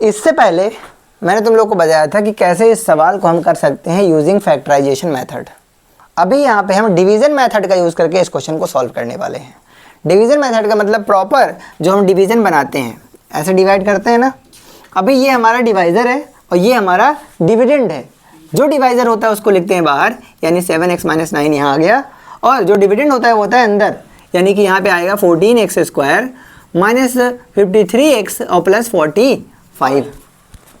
इससे पहले मैंने तुम लोग को बताया था कि कैसे इस सवाल को हम कर सकते हैं यूजिंग फैक्टराइजेशन मेथड। अभी यहाँ पे हम डिवीज़न मेथड का यूज़ करके इस क्वेश्चन को सॉल्व करने वाले हैं। डिवीज़न मेथड का मतलब प्रॉपर जो हम डिवीज़न बनाते हैं, ऐसे डिवाइड करते हैं ना। अभी ये हमारा डिवाइज़र है और ये हमारा डिविडेंड है। जो डिवाइज़र होता है उसको लिखते हैं बाहर, यानी 7x - 9 यहाँ आ गया, और जो डिविडेंड होता है वो होता है अंदर, यानी कि यहाँ पे आएगा 14x² - 53x और प्लस 45।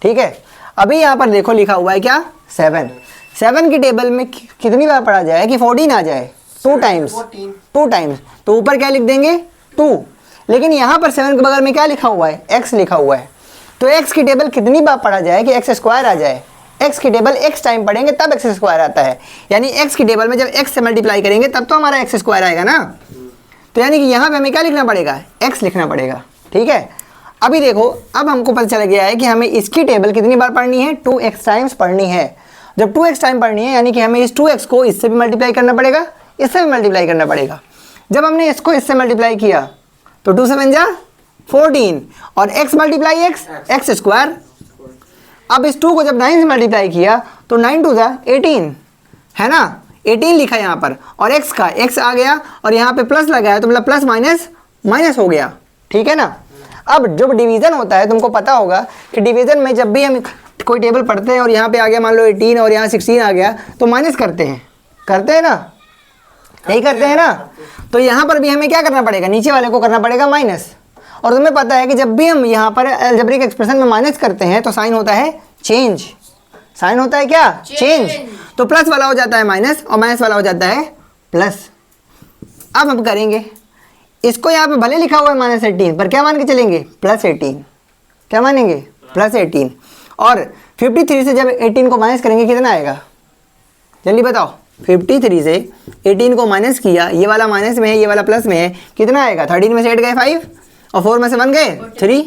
ठीक है, अभी यहाँ पर देखो लिखा हुआ है क्या, 7 की टेबल में कितनी बार पढ़ा जाए कि 14 आ जाए, 2 टाइम्स, तो ऊपर क्या लिख देंगे 2। लेकिन यहाँ पर 7 के बगल में क्या लिखा हुआ है, x लिखा हुआ है, तो x की टेबल कितनी बार पढ़ा जाए कि x² आ जाए। x की टेबल x टाइम पढ़ेंगे तब x² आता है, यानी x की टेबल में जब x से मल्टीप्लाई करेंगे तब तो हमारा x² आएगा ना। तो यानी कि यहाँ पे हमें क्या लिखना पड़ेगा, x लिखना पड़ेगा। ठीक है, अभी देखो, अब हमको पता चल गया है कि हमें इसकी टेबल कितनी बार पढ़नी है, 2x टाइम्स पढ़नी है। जब 2x टाइम पढ़नी है यानी कि हमें इस 2x को इससे भी मल्टीप्लाई करना पड़ेगा, इससे भी मल्टीप्लाई करना पड़ेगा। जब हमने इसको इससे मल्टीप्लाई किया तो 2 7 जा 14 और x मल्टीप्लाई x²। अब इस 2 को जब 9 से मल्टीप्लाई किया तो 9 2 जा 18, है ना, 18 लिखा यहाँ पर, और x का x आ गया और यहाँ पे प्लस लगाया तो मतलब प्लस माइनस हो गया। ठीक है ना। अब जब डिवीज़न होता है, तुमको पता होगा कि डिवीज़न में जब भी हम कोई टेबल पढ़ते हैं और यहाँ पे आ गया मान लो 18 और यहाँ 16 आ गया तो माइनस करते हैं ना, नहीं करते हैं ना। तो यहाँ पर भी हमें क्या करना पड़ेगा, नीचे वाले को करना पड़ेगा माइनस। और तुम्हें पता है कि जब भी हम यहाँ पर अलजेब्रिक एक्सप्रेशन में माइनस करते हैं तो साइन होता है चेंज, साइन होता है क्या, चेंज। तो प्लस वाला हो जाता है माइनस और माइनस वाला हो जाता है प्लस। अब हम करेंगे इसको, यहाँ पे भले लिखा हुआ है -18 पर क्या मान के चलेंगे, +18। क्या मानेंगे, +18। और 53 से जब 18 को माइनस करेंगे कितना आएगा, जल्दी बताओ। 53 से 18 को माइनस किया, ये वाला माइनस में है, ये वाला प्लस में है, कितना आएगा, 13 में से 8 गए 5 और 4 में से 1 गए 3,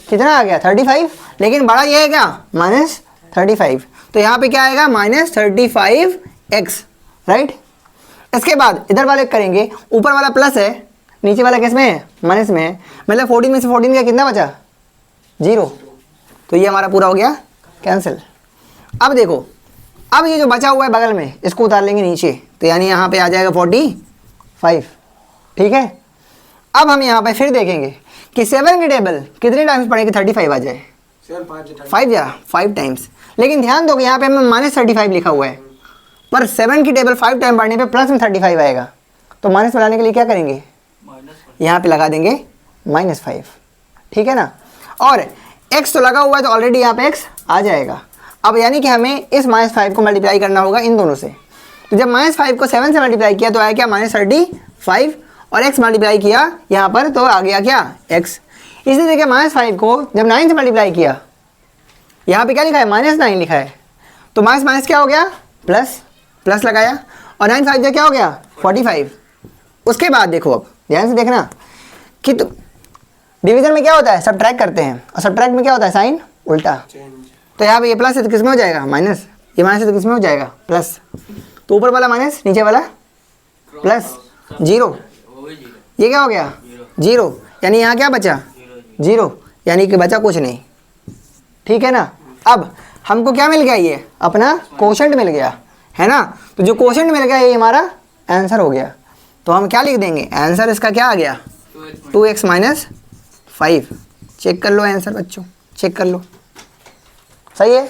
कितना आ गया 35। लेकिन बड़ा ये है क्या, -35। तो यहाँ पे क्या आएगा, -35x, राइट। इसके बाद इधर वाले करेंगे, ऊपर वाला प्लस है, नीचे वाला किस में है, माइनस में है, मतलब 14 में से 14 का कितना बचा, 0। तो ये हमारा पूरा हो गया कैंसिल। अब देखो, अब ये जो बचा हुआ है बगल में इसको उतार लेंगे नीचे, तो यानी यहाँ पे आ जाएगा 45। ठीक है, अब हम यहाँ पे फिर देखेंगे कि 7 की टेबल कितने टाइम्स पढ़ेंगे 35 आ जाए, 5 टाइम्स। लेकिन ध्यान दो कि यहाँ पे हमें -35 लिखा हुआ है, पर 7 की टेबल 5 टाइम पढ़ने पे प्लस में 35 आएगा। तो माइनस बनाने के लिए क्या करेंगे, यहाँ पे लगा देंगे -5। ठीक है ना। और x तो लगा हुआ है तो ऑलरेडी यहाँ पे x आ जाएगा। अब यानी कि हमें इस -5 को मल्टीप्लाई करना होगा इन दोनों से। तो जब -5 को 7 से मल्टीप्लाई किया तो आया क्या, -35, और x मल्टीप्लाई किया यहाँ पर तो आ गया क्या, x। इसी तरीके -5 को जब 9 से मल्टीप्लाई किया, यहाँ पे क्या लिखा है, -9 लिखा है, तो माइनस क्या हो गया, प्लस लगाया, और 9 5 क्या हो गया, 45। उसके बाद देखो, अब ध्यान से देखना कि तो डिवीजन में क्या होता है, सब्ट्रैक्ट करते हैं, और सब्ट्रैक्ट में क्या होता है, साइन उल्टा। तो यहाँ पे ये प्लस है तो किस में हो जाएगा, माइनस, ये माइनस है तो किस में हो जाएगा, प्लस। तो ऊपर वाला माइनस, नीचे वाला प्लस, 0। ये क्या हो गया, 0, यानी यहाँ क्या बचा, 0, यानी कि बचा कुछ नहीं। ठीक है ना। अब हमको क्या मिल गया, ये अपना कोशेंट मिल गया, है ना। तो जो कोशेंट मिल गया ये हमारा आंसर हो गया। तो हम क्या लिख देंगे, आंसर इसका क्या आ गया, 2x - 5। चेक कर लो आंसर बच्चों, चेक कर लो, सही है।